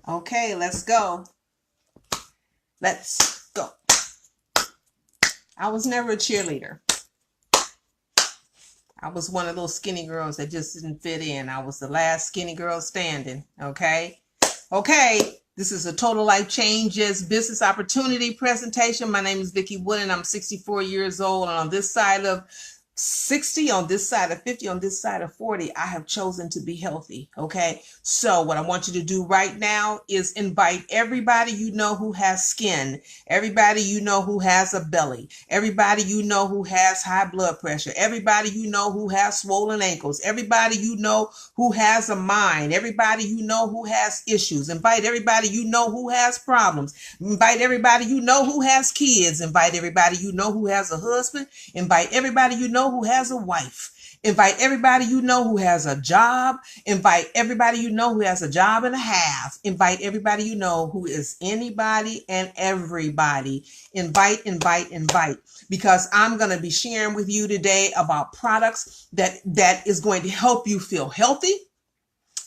Okay, let's go. Let's go. I was never a cheerleader. I was one of those skinny girls that just didn't fit in. I was the last skinny girl standing. Okay. This is a Total Life Changes business opportunity presentation. My name is Vickie Wood and I'm 64 years old. And on this side of 60, on this side of 50, on this side of 40, I have chosen to be healthy. Okay. So what I want you to do right now is invite everybody you know who has skin, everybody you know who has a belly, everybody you know who has high blood pressure, everybody you know who has swollen ankles, everybody you know who has a mind, everybody you know who has issues. Invite everybody you know who has problems. Invite everybody you know who has kids. Invite everybody you know who has a husband. Invite everybody you know who has a wife. Invite everybody you know who has a job. Invite everybody you know who has a job and a half. Invite everybody you know who is anybody and everybody. Invite. Because I'm going to be sharing with you today about products that is going to help you feel healthy.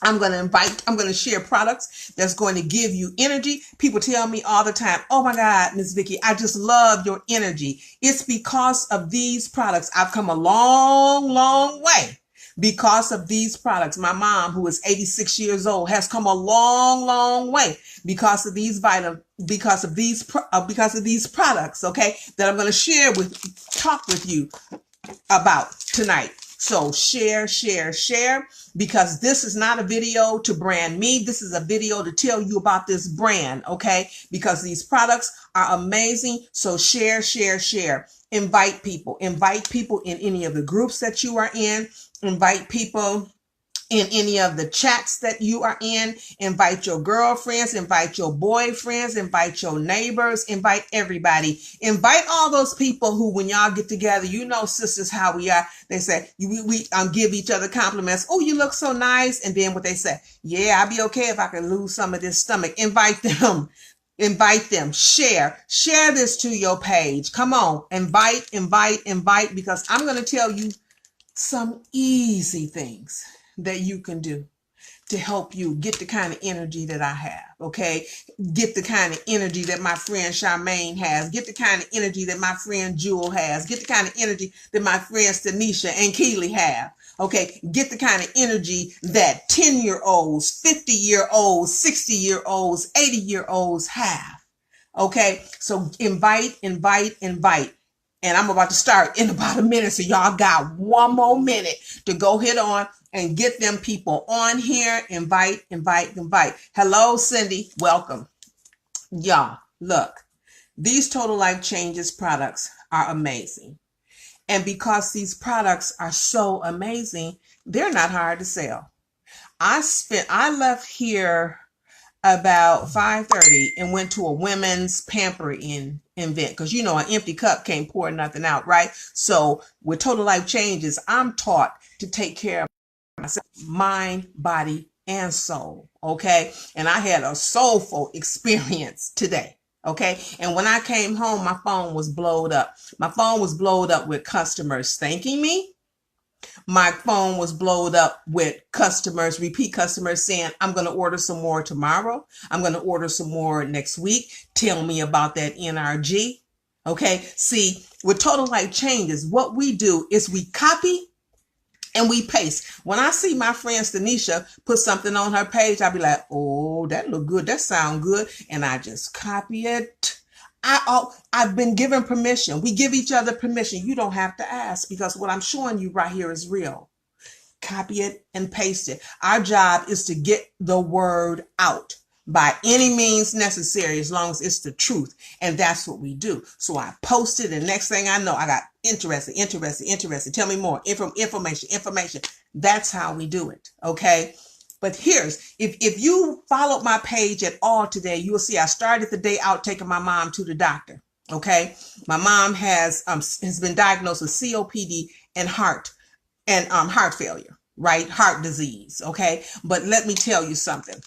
I'm going to share products that's going to give you energy. People tell me all the time, oh my God, Miss Vickie, I just love your energy. It's because of these products. I've come a long, long way because of these products. My mom, who is 86 years old, has come a long, long way because of these because of these products, okay, that I'm going to talk with you about tonight. So share, because this is not a video to brand me. This is a video to tell you about this brand, okay? Because these products are amazing. So share. Invite people in any of the groups that you are in. Invite people in any of the chats that you are in. Invite your girlfriends, invite your boyfriends, invite your neighbors, invite everybody. Invite all those people who, when y'all get together, you know, sisters, how we are. They say, we give each other compliments. Oh, you look so nice. And then what they say, yeah, I'll be okay if I can lose some of this stomach. Invite them. Share this to your page. Come on, invite, because I'm going to tell you some easy things that you can do to help you get the kind of energy that I have, okay? Get the kind of energy that my friend Charmaine has. Get the kind of energy that my friend Jewel has. Get the kind of energy that my friends Tanisha and Keely have, okay? Get the kind of energy that 10-year-olds, 50-year-olds, 60-year-olds, 80-year-olds have, okay? So invite. And I'm about to start in about a minute. So y'all got one more minute to go hit on and get them people on here. Invite. Hello, Cindy. Welcome. Y'all, look, these Total Life Changes products are amazing. And because these products are so amazing, they're not hard to sell. I left here about 5:30 and went to a women's pampering event, because you know an empty cup can't pour nothing out, right? So with Total Life Changes, I'm taught to take care of myself, mind, body, and soul, okay? And I had a soulful experience today, okay? And when I came home, my phone was blowed up. My phone was blowed up with customers thanking me. My phone was blowed up with repeat customers saying, I'm going to order some more tomorrow. I'm going to order some more next week. Tell me about that NRG. Okay. See, with Total Life Changes, what we do is we copy and we paste. When I see my friend Tanisha put something on her page, I'll be like, oh, that look good. That sound good. And I just copy it. I've been given permission. We give each other permission. You don't have to ask, because what I'm showing you right here is real. Copy it and paste it. Our job is to get the word out by any means necessary, as long as it's the truth. And that's what we do. So I posted, and next thing I know, I got interested. Tell me more. Information. That's how we do it. Okay. But if you followed my page at all today, you will see I started the day out taking my mom to the doctor. Okay. My mom has been diagnosed with COPD and heart failure, right? Heart disease. Okay. But let me tell you something.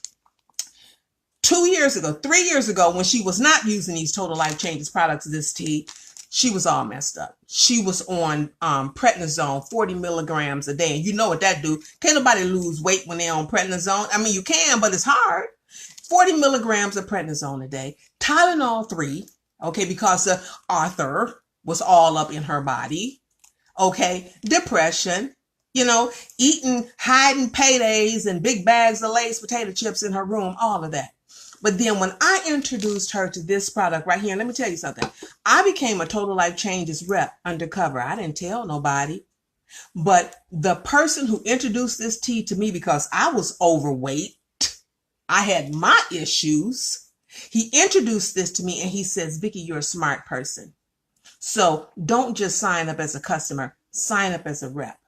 3 years ago, when she was not using these Total Life Changes products, this tea, she was all messed up. She was on prednisone, 40 milligrams a day. And you know what that do. Can't nobody lose weight when they're on prednisone. I mean, you can, but it's hard. 40 milligrams of prednisone a day, Tylenol 3, okay, because the Arthur was all up in her body, okay, depression, eating, hiding paydays and big bags of Lay's potato chips in her room, all of that. But then when I introduced her to this product right here, let me tell you something. I became a Total Life Changes rep undercover. I didn't tell nobody. But the person who introduced this tea to me, because I was overweight, I had my issues. He introduced this to me and he says, Vickie, you're a smart person. So don't just sign up as a customer, sign up as a rep.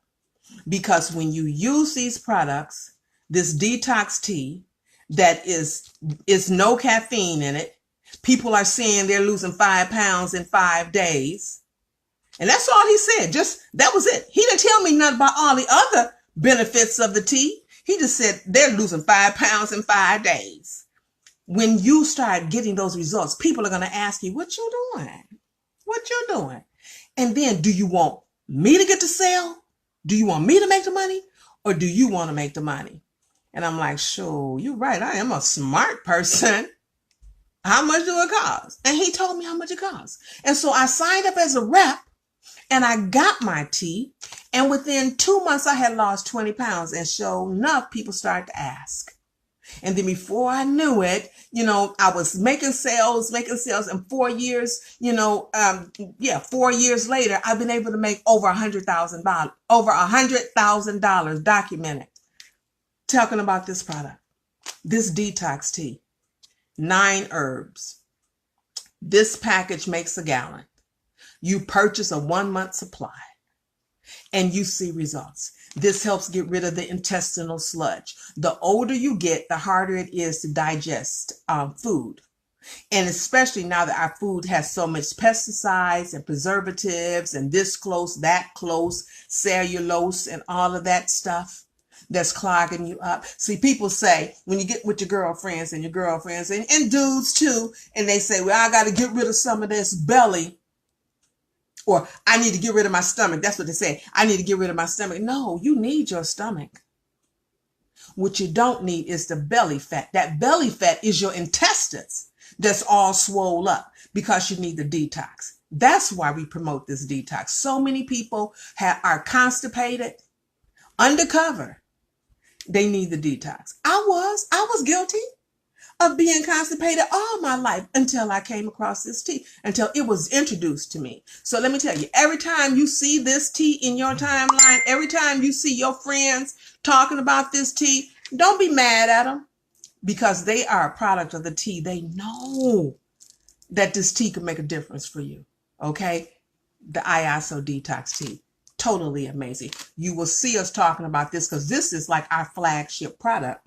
Because when you use these products, this detox tea that is no caffeine in it, people are saying they're losing 5 pounds in 5 days. And that's all he said. That was it. He didn't tell me nothing about all the other benefits of the tea. He just said they're losing 5 pounds in 5 days. When you start getting those results, people are going to ask you, what you doing? What you doing? And then, do you want me to get the sale? Do you want me to make the money? Or do you want to make the money? And I'm like, sure, you're right. I am a smart person. How much do it cost? And he told me how much it costs. And so I signed up as a rep and I got my tea. And within 2 months, I had lost 20 pounds. And sure enough, people started to ask. And then before I knew it, I was making sales. And 4 years, 4 years later, I've been able to make over $100,000 documented. Talking about this product, this detox tea, 9 herbs. This package makes a gallon. You purchase a 1-month supply and you see results. This helps get rid of the intestinal sludge. The older you get, the harder it is to digest food. And especially now that our food has so much pesticides and preservatives and this close, that close, cellulose and all of that stuff that's clogging you up. See, people say when you get with your girlfriends and dudes too, and they say, well, I got to get rid of some of this belly, or I need to get rid of my stomach. That's what they say. I need to get rid of my stomach. No, you need your stomach. What you don't need is the belly fat. That belly fat is your intestines that's all swole up because you need the detox. That's why we promote this detox. So many people are constipated, undercover. They need the detox. I was guilty of being constipated all my life until I came across this tea, until it was introduced to me. So let me tell you, every time you see this tea in your timeline, every time you see your friends talking about this tea, don't be mad at them because they are a product of the tea. They know that this tea can make a difference for you. Okay. The iaso detox tea. Totally amazing. You will see us talking about this because this is like our flagship product.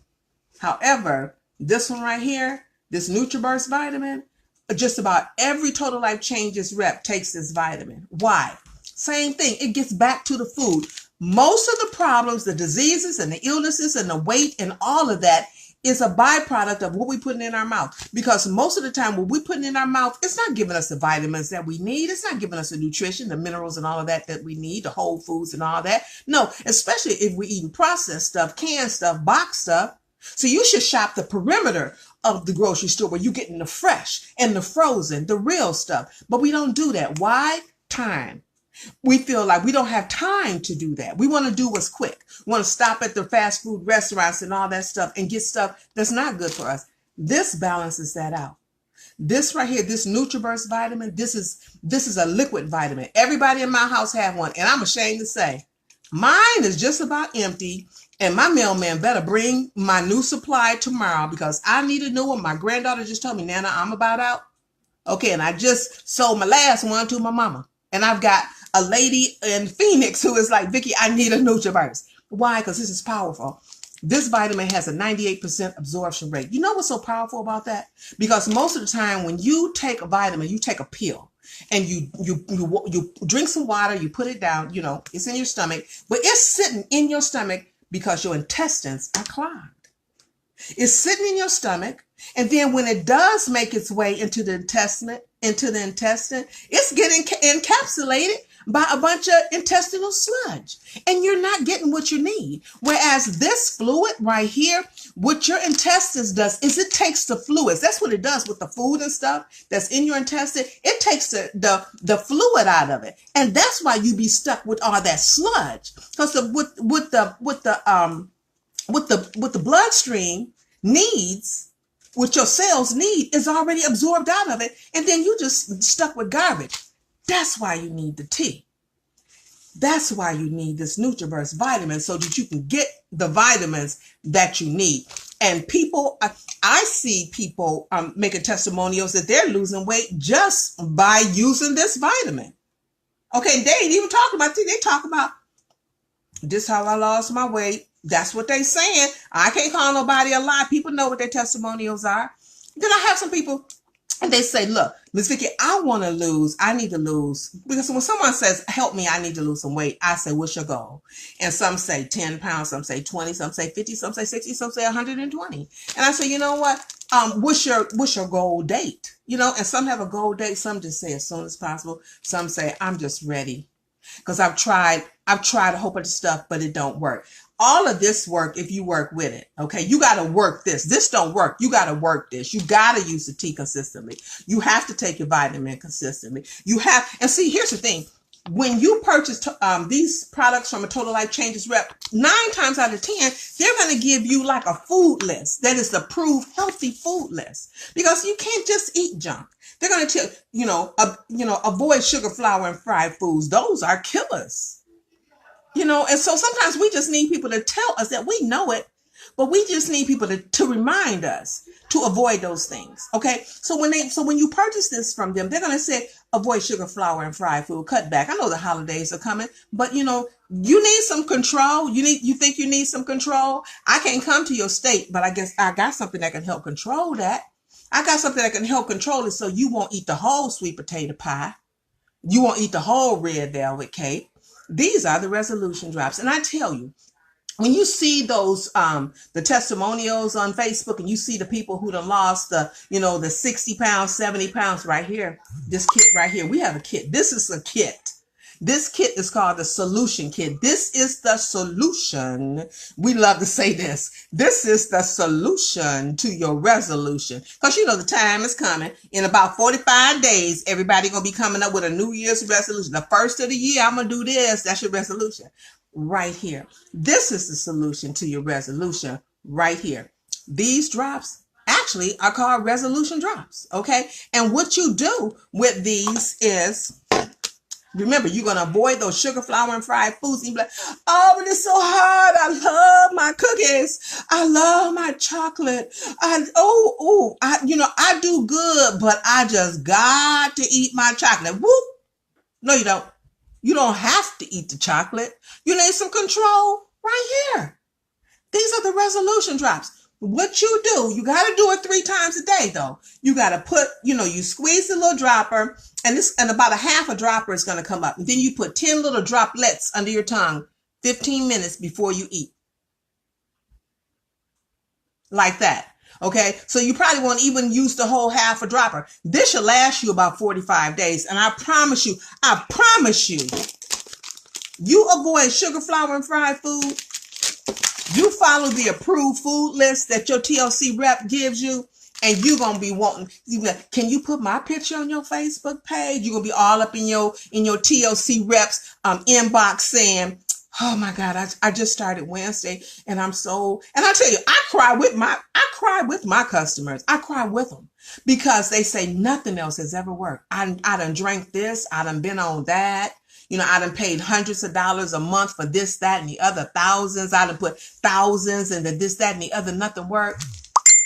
However, this one right here, this NutriBurst vitamin, just about every Total Life Changes rep takes this vitamin. Why? Same thing. It gets back to the food. Most of the problems, the diseases and the illnesses and the weight and all of that is a byproduct of what we're putting in our mouth. Because most of the time what we're putting in our mouth, it's not giving us the vitamins that we need. It's not giving us the nutrition, the minerals and all of that we need, the whole foods and all that. No, especially if we're eating processed stuff, canned stuff, boxed stuff. So you should shop the perimeter of the grocery store where you're getting the fresh and the frozen, the real stuff. But we don't do that. Why? Time. We feel like we don't have time to do that. We want to do what's quick. We want to stop at the fast food restaurants and all that stuff and get stuff that's not good for us. This balances that out. This right here, this NutriBurst vitamin, this is a liquid vitamin. Everybody in my house have one. And I'm ashamed to say, mine is just about empty. And my mailman better bring my new supply tomorrow because I need a new one. My granddaughter just told me, Nana, I'm about out. Okay, and I just sold my last one to my mama. And I've got a lady in Phoenix who is like, Vickie, I need a NutriBurst. Why? Because this is powerful. This vitamin has a 98% absorption rate. You know what's so powerful about that? Because most of the time when you take a vitamin, you take a pill and you drink some water, you put it down, it's in your stomach, but it's sitting in your stomach because your intestines are clogged. It's sitting in your stomach. And then when it does make its way into the intestine, it's getting encapsulated by a bunch of intestinal sludge. And you're not getting what you need. Whereas this fluid right here, What your intestines does is it takes the fluids. That's what it does with the food and stuff that's in your intestine. It takes the fluid out of it. And that's why you be stuck with all that sludge. Because what the bloodstream needs, what your cells need, is already absorbed out of it. And then you just stuck with garbage. That's why you need the tea. That's why you need this NutriBurst vitamin, so that you can get the vitamins that you need. And people, I see people making testimonials that they're losing weight just by using this vitamin. Okay, they ain't even talking about tea. They talk about, this how I lost my weight. That's what they saying. I can't call nobody a lie. People know what their testimonials are. Then I have some people, and they say, look, Miss Vickie, I need to lose. Because when someone says, help me, I need to lose some weight, I say, what's your goal? And some say 10 pounds, some say 20, some say 50, some say 60, some say 120. And I say, you know what? What's your goal date? You know, and some have a goal date. Some just say as soon as possible. Some say, I'm just ready. Because I've tried a whole bunch of stuff, but it don't work. All of this work if you work with it. Okay, you got to work this. This don't work. You got to work this. You got to use the tea consistently. You have to take your vitamin consistently. And see, here's the thing. When you purchase these products from a Total Life Changes Rep, 9 times out of 10, they're going to give you like a food list that is the approved healthy food list, because you can't just eat junk. They're going to tell avoid sugar, flour, and fried foods. Those are killers. And so sometimes we just need people to tell us that we know it, but we just need people to remind us to avoid those things. Okay. So when you purchase this from them, they're going to say, avoid sugar, flour, and fried food, cut back. I know the holidays are coming, but you need some control. You think you need some control. I can't come to your state, but I guess I got something that can help control that. I got something that can help control it, so you won't eat the whole sweet potato pie. You won't eat the whole red velvet cake. These are the resolution drops. And I tell you, when you see those, the testimonials on Facebook, and you see the people who done lost the 60 pounds, 70 pounds right here, this kit right here, we have a kit. This is a kit. This kit is called the Solution Kit. This is the solution. We love to say this. This is the solution to your resolution. Because the time is coming. In about 45 days, everybody going to be coming up with a New Year's resolution. The first of the year, I'm going to do this. That's your resolution. Right here. This is the solution to your resolution right here. These drops actually are called resolution drops. Okay. And what you do with these is, remember, you're going to avoid those sugar, flour, and fried foods. And you're like, oh, but it's so hard. I love my cookies. I love my chocolate. I do good, but I just got to eat my chocolate. Whoop. No, you don't. You don't have to eat the chocolate. You need some control right here. These are the resolution drops. What you do, you got to do it 3 times a day, though. You got to put, you squeeze the little dropper, and about a half a dropper is going to come up. And then you put 10 little droplets under your tongue 15 minutes before you eat. Like that. Okay. So you probably won't even use the whole half a dropper. This should last you about 45 days. And I promise you, you avoid sugar, flour, and fried food. You follow the approved food list that your TLC Rep gives you, and you're going to be wanting, can you put my picture on your Facebook page? You're going to be all up in your TLC Reps inbox saying, oh my God, I just started Wednesday, and I tell you, I cry with my customers. I cry with them because they say nothing else has ever worked. I done drank this. I done been on that. I done paid hundreds of dollars a month for this, that, and the other, thousands. I done put thousands into this, that, and the other. Nothing worked.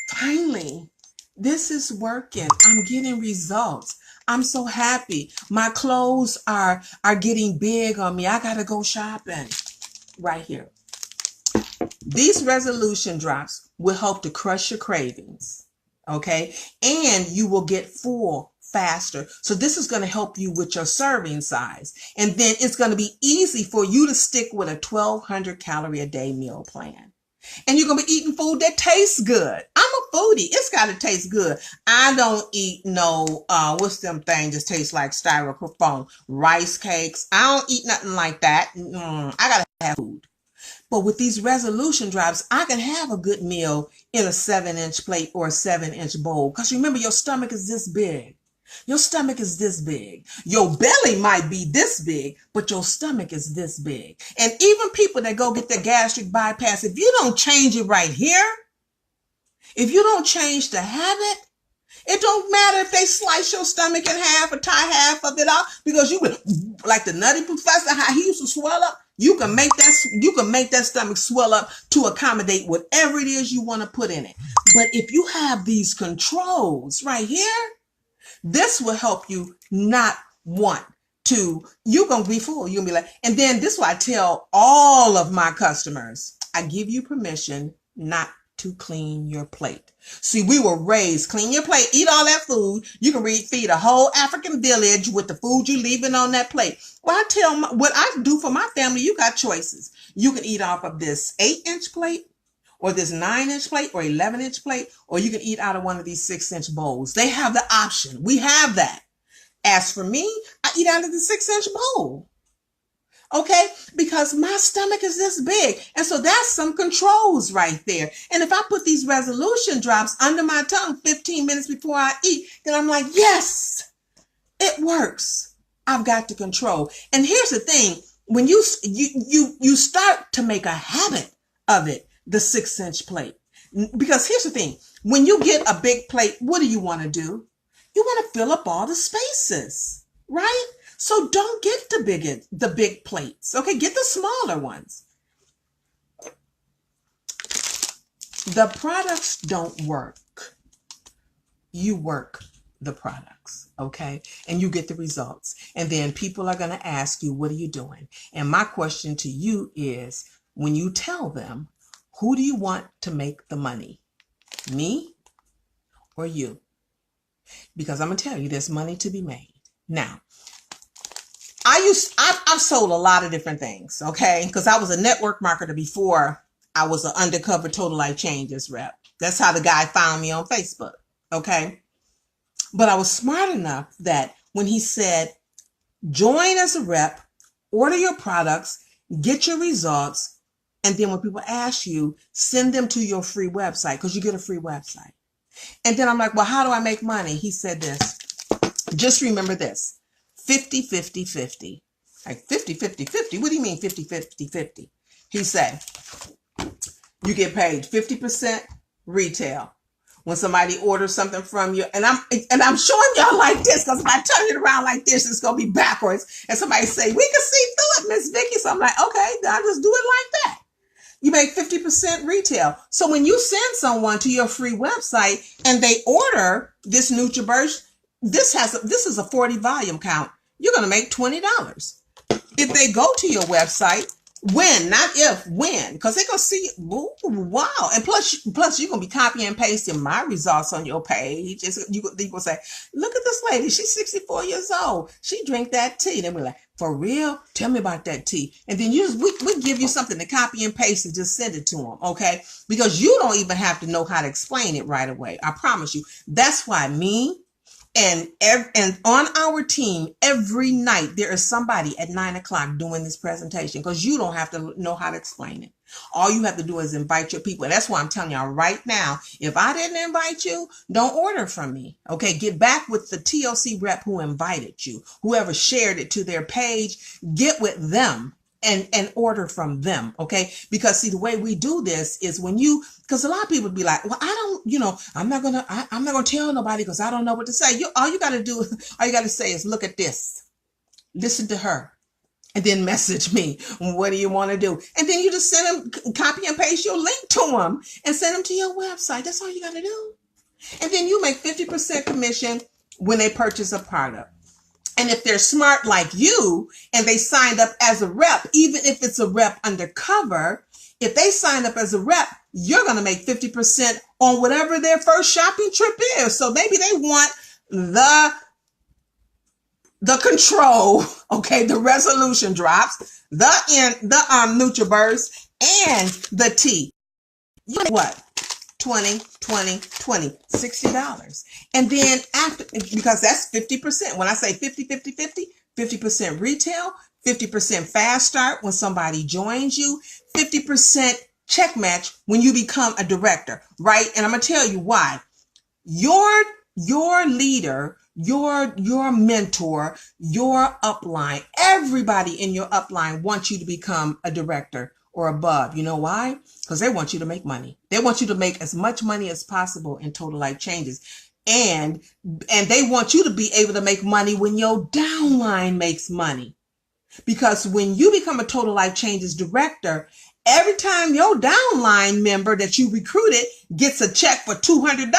Finally, this is working. I'm getting results. I'm so happy. My clothes are getting big on me. I got to go shopping right here. These resolution drops will help to crush your cravings. Okay. And you will get full faster. So this is going to help you with your serving size. And then it's going to be easy for you to stick with a 1,200 calorie a day meal plan. And you're going to be eating food that tastes good. I'm a foodie. It's got to taste good. I don't eat what's them things that taste like styrofoam, rice cakes. I don't eat nothing like that. I got to have food. But with these resolution drops, I can have a good meal in a 7-inch plate or a 7-inch bowl. Because remember, your stomach is this big. Your stomach is this big. Your belly might be this big, but your stomach is this big. And even people that go get their gastric bypass, if you don't change it right here, if you don't change the habit, it don't matter if they slice your stomach in half or tie half of it off, because you would, like the Nutty Professor, how he used to swell up. You can make that stomach swell up to accommodate whatever it is you want to put in it. But if you have these controls right here, this will help you not want to. You're going to be full. You're going to be like, and then this is what I tell all of my customers. I give you permission not to clean your plate. See, we were raised, clean your plate, eat all that food. You can feed a whole African village with the food you're leaving on that plate. Well, I tell what I do for my family, you got choices. You can eat off of this 8-inch plate, or this 9-inch plate, or 11-inch plate, or you can eat out of one of these 6-inch bowls. They have the option. We have that. As for me, I eat out of the 6-inch bowl. Okay, because my stomach is this big. And so that's some controls right there. And if I put these resolution drops under my tongue 15 minutes before I eat, then I'm like, yes, it works. I've got to control. And here's the thing, when you start to make a habit of it, the 6-inch plate. Because here's the thing, when you get a big plate, what do you want to do? You want to fill up all the spaces, right? So don't get the big plates. Okay, get the smaller ones. The products don't work. You work the products, okay? And you get the results. And then people are going to ask you, what are you doing? And my question to you is, when you tell them, who do you want to make the money? Me or you? Because I'm going to tell you, there's money to be made. Now, I've sold a lot of different things, okay? Because I was a network marketer before I was an undercover Total Life Changes rep. That's how the guy found me on Facebook, okay? But I was smart enough that when he said, join as a rep, order your products, get your results, and then when people ask you, send them to your free website, because you get a free website. And then I'm like, well, how do I make money? He said this, just remember this. 50, 50, 50. Like 50, 50, 50. What do you mean 50, 50, 50? He said, you get paid 50% retail when somebody orders something from you. And I'm showing y'all like this, because if I turn it around like this, it's going to be backwards. And somebody say, we can see through it, Miss Vickie. So I'm like, okay, then I'll just do it like that. You make 50% retail. So when you send someone to your free website and they order this NutriBurst, this is a 40 volume count. You're going to make $20. If they go to your website, when, not if, when, because they're going to see, ooh, wow. And plus you're going to be copying and pasting my results on your page. You will say, look at this lady. She's 64 years old. She drank that tea. Then we're like, for real? Tell me about that tea. And then we give you something to copy and paste and just send it to them, okay? Because you don't even have to know how to explain it right away. I promise you. That's why me and on our team, every night, there is somebody at 9 o'clock doing this presentation, because you don't have to know how to explain it. All you have to do is invite your people. And that's why I'm telling y'all right now, if I didn't invite you, don't order from me. Okay, get back with the TLC rep who invited you, whoever shared it to their page, get with them and order from them. Okay, because see, the way we do this is because a lot of people be like, well, I don't, I'm not gonna tell nobody because I don't know what to say. All you got to say is, look at this, listen to her, and then message me. What do you want to do? And then you just send them, copy and paste your link to them and send them to your website. That's all you got to do. And then you make 50% commission when they purchase a product. And if they're smart like you and they signed up as a rep, even if it's a rep undercover, if they sign up as a rep, you're going to make 50% on whatever their first shopping trip is. So maybe they want the control, okay, the resolution drops, the NutriBurst, and the tea. You know what? $60. And then after, because that's 50%. When I say 50, 50, 50, 50% retail, 50% fast start when somebody joins you, 50% check match when you become a director, right? And I'm going to tell you why. Your leader, your mentor, your upline, everybody in your upline wants you to become a director or above. You know why? Because they want you to make money. They want you to make as much money as possible in total life changes. And they want you to be able to make money when your downline makes money. Because when you become a total life changes director, every time your downline member that you recruited gets a check for $200,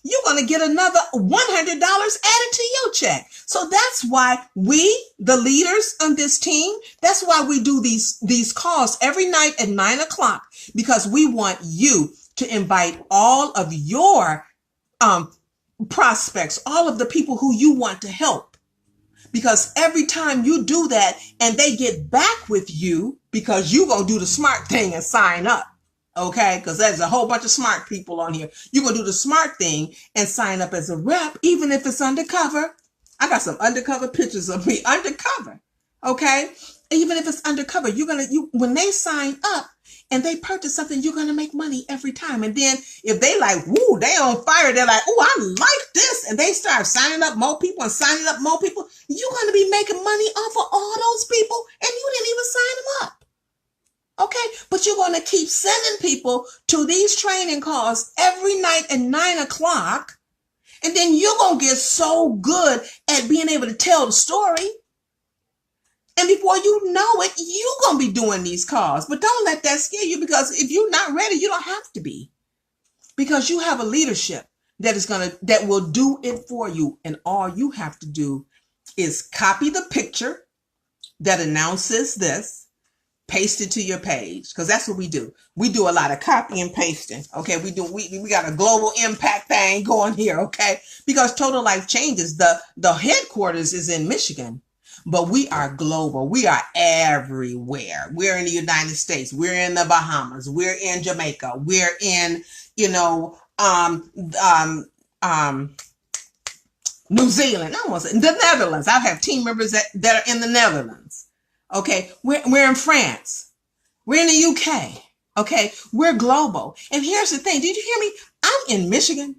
you're going to get another $100 added to your check. So that's why we, the leaders on this team, that's why we do these calls every night at 9 o'clock, because we want you to invite all of your prospects, all of the people who you want to help. Because every time you do that and they get back with you, because you going to do the smart thing and sign up. Okay. Because there's a whole bunch of smart people on here. You're going to do the smart thing and sign up as a rep, even if it's undercover. I got some undercover pictures of me undercover. Okay. Even if it's undercover, when they sign up and they purchase something, you're going to make money every time. And then if they like, woo, they on fire, they're like, oh, I like this. And they start signing up more people and signing up more people. You're going to be making money off of all those people. And you didn't even sign them up. Okay. But you're going to keep sending people to these training calls every night at 9 o'clock. And then you're going to get so good at being able to tell the story. And before you know it, you're going to be doing these calls. But don't let that scare you, because if you're not ready, you don't have to be. Because you have a leadership that will do it for you. And all you have to do is copy the picture that announces this, paste it to your page. Because that's what we do. We do a lot of copy and pasting. Okay. We got a global impact thing going here. Okay. Because Total Life Changes, the headquarters is in Michigan. But we are global. We are everywhere. We're in the United States. We're in the Bahamas. We're in Jamaica. We're in, New Zealand. I want to say the Netherlands. I have team members that are in the Netherlands. Okay. We're in France. We're in the UK. Okay. We're global. And here's the thing. Did you hear me? I'm in Michigan,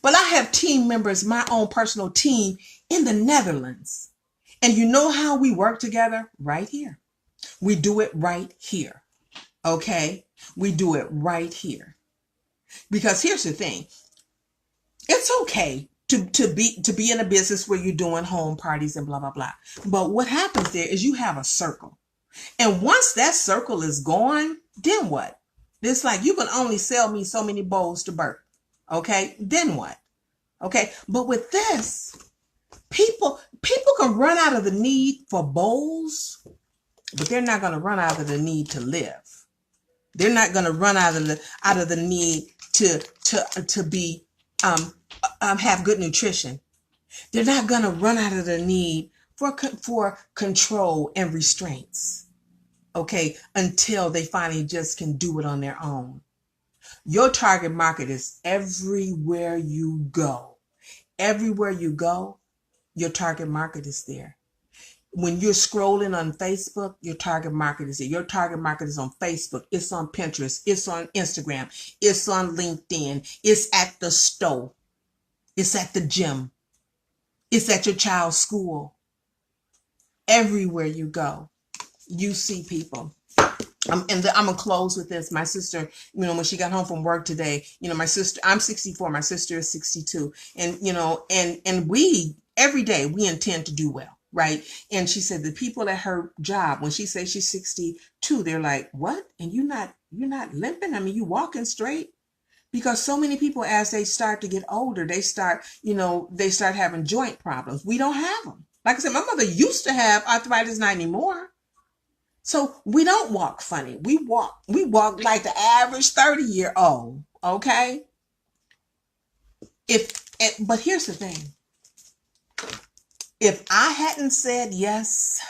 but I have team members, my own personal team in the Netherlands. And you know how we work together? Right here. We do it right here. Okay? We do it right here. Because here's the thing. It's okay to be in a business where you're doing home parties and blah, blah, blah. But what happens there is you have a circle. And once that circle is gone, then what? It's like you can only sell me so many bowls to burp. Okay? Then what? Okay? But with this, people can run out of the need for bowls, but they're not going to run out of the need to live. They're not going to run out of the need to be have good nutrition. They're not going to run out of the need for control and restraints. Okay, until they finally just can do it on their own. Your target market is everywhere you go. Everywhere you go, your target market is there. When you're scrolling on Facebook, your target market is there. Your target market is on Facebook. It's on Pinterest. It's on Instagram. It's on LinkedIn. It's at the store. It's at the gym. It's at your child's school. Everywhere you go, you see people. I'm going to close with this. My sister, when she got home from work today, my sister, I'm 64. My sister is 62. And, and we, every day we intend to do well. Right. And she said the people at her job, when she says she's 62, they're like, what? And you're not limping? I mean, you walking straight? Because so many people, as they start to get older, they start having joint problems. We don't have them. Like I said, my mother used to have arthritis, not anymore. So we don't walk funny. We walk like the average 30-year-old. Okay. But here's the thing. If I hadn't said yes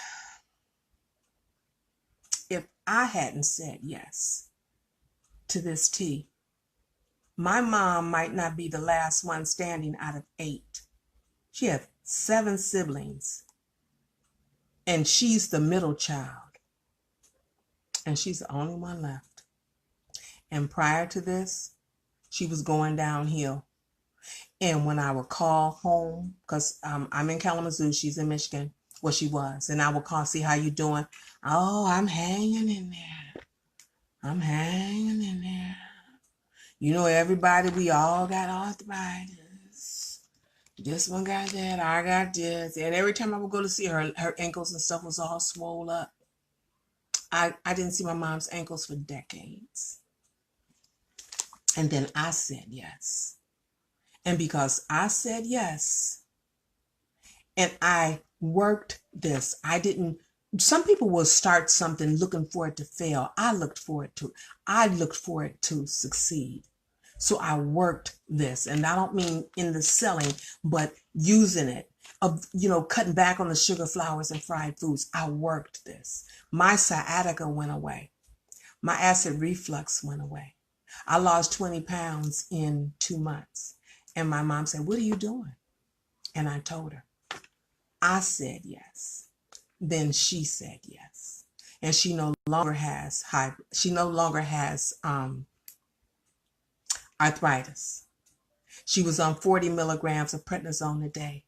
to this tea, my mom might not be the last one standing out of 8. She had 7 siblings. And she's the middle child. And she's the only one left. And prior to this, she was going downhill. And when I would call home, because I'm in Kalamazoo, she's in Michigan. Well, she was. And I would call, see how you doing. Oh, I'm hanging in there. I'm hanging in there. You know, everybody, we all got arthritis. This one got that, I got this. And every time I would go to see her, her ankles and stuff was all swole up. I didn't see my mom's ankles for decades. And then I said yes. And because I said yes, and I worked this, some people will start something looking for it to fail. I looked for it to succeed. So I worked this, and I don't mean in the selling, but using it, cutting back on the sugar, flours, and fried foods. I worked this. My sciatica went away. My acid reflux went away. I lost 20 pounds in 2 months. And my mom said, "What are you doing?" And I told her. I said yes. Then she said yes. And she no longer has arthritis. She was on 40 milligrams of prednisone a day.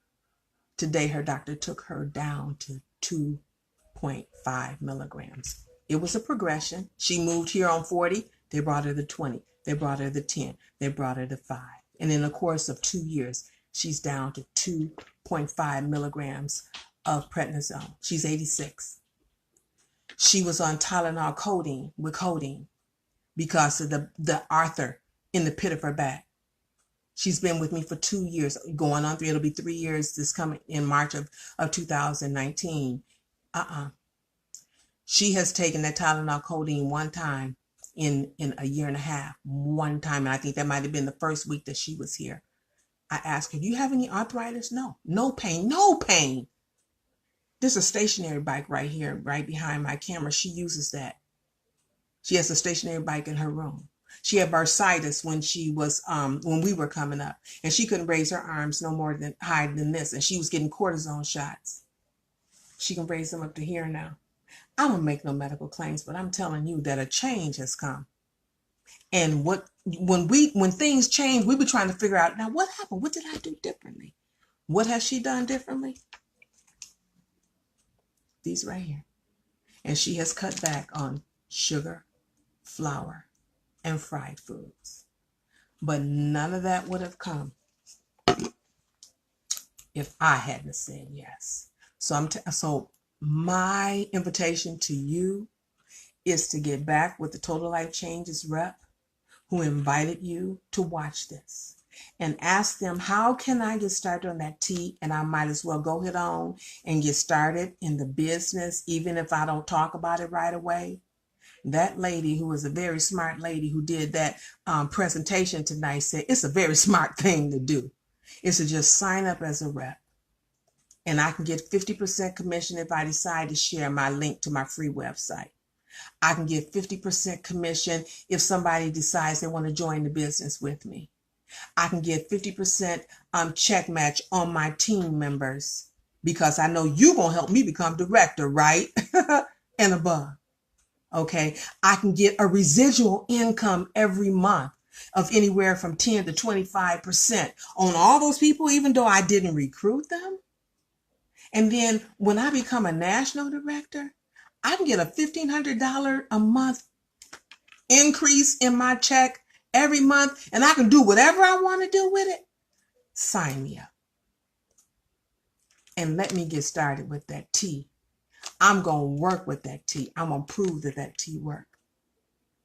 Today, her doctor took her down to 2.5 milligrams. It was a progression. She moved here on 40. They brought her to 20. They brought her to 10. They brought her to 5. And in the course of 2 years, she's down to 2.5 milligrams of prednisone. She's 86. She was on Tylenol codeine because of the arthur in the pit of her back. She's been with me for 2 years, going on 3. It'll be 3 years this coming in March of 2019. She has taken that Tylenol codeine one time in a year and a half, one time. And I think that might have been the first week that she was here. I asked her, "Do you have any arthritis?" No. No pain. No pain. There's a stationary bike right here, right behind my camera. She uses that. She has a stationary bike in her room. She had bursitis when she was when we were coming up, and she couldn't raise her arms no more than higher than this, and she was getting cortisone shots. She can raise them up to here now. I don't make no medical claims, but I'm telling you that a change has come. And when things change, we be trying to figure out, now what happened? What did I do differently? What has she done differently? These right here. And she has cut back on sugar, flour, and fried foods. But none of that would have come if I hadn't said yes. So my invitation to you is to get back with the Total Life Changes rep who invited you to watch this and ask them, how can I get started on that T? And I might as well go ahead on and get started in the business, even if I don't talk about it right away. That lady, who was a very smart lady who did that presentation tonight, said it's a very smart thing to do. It's to just sign up as a rep. And I can get 50% commission if I decide to share my link to my free website. I can get 50% commission if somebody decides they want to join the business with me. I can get 50% check match on my team members because I know you're going to help me become director, right? And above. Okay. I can get a residual income every month of anywhere from 10 to 25% on all those people, even though I didn't recruit them. And then when I become a national director, I can get a $1,500 a month increase in my check every month, and I can do whatever I want to do with it. Sign me up. And let me get started with that T. I'm going to work with that T. I'm going to prove that T works.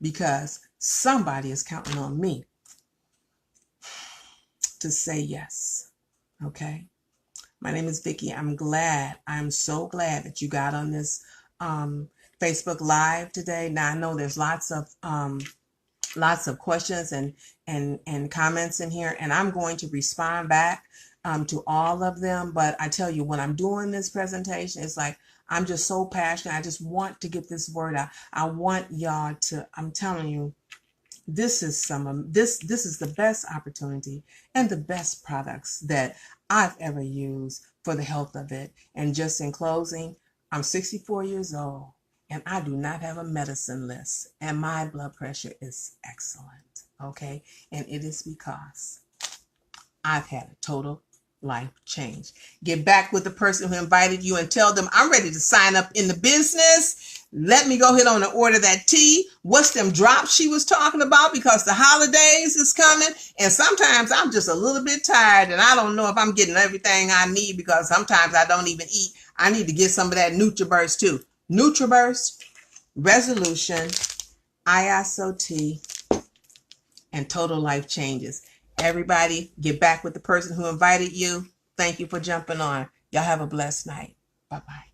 Because somebody is counting on me to say yes. Okay? My name is Vickie. I'm so glad that you got on this Facebook Live today. Now I know there's lots of questions and comments in here, and I'm going to respond back to all of them. But I tell you, when I'm doing this presentation, it's like I'm just so passionate. I just want to get this word out. I want y'all to. I'm telling you, this is the best opportunity and the best products that I've ever used for the health of it. And just in closing, I'm 64 years old and I do not have a medicine list and my blood pressure is excellent, okay? And it is because I've had a total life change. Get back with the person who invited you and tell them, I'm ready to sign up in the business. Let me go ahead on and order that tea. What's them drops she was talking about? Because the holidays is coming. And sometimes I'm just a little bit tired and I don't know if I'm getting everything I need because sometimes I don't even eat. I need to get some of that NutriBurst too. NutriBurst, Resolution, iaso tea, and total life changes. Everybody, get back with the person who invited you. Thank you for jumping on. Y'all have a blessed night. Bye-bye.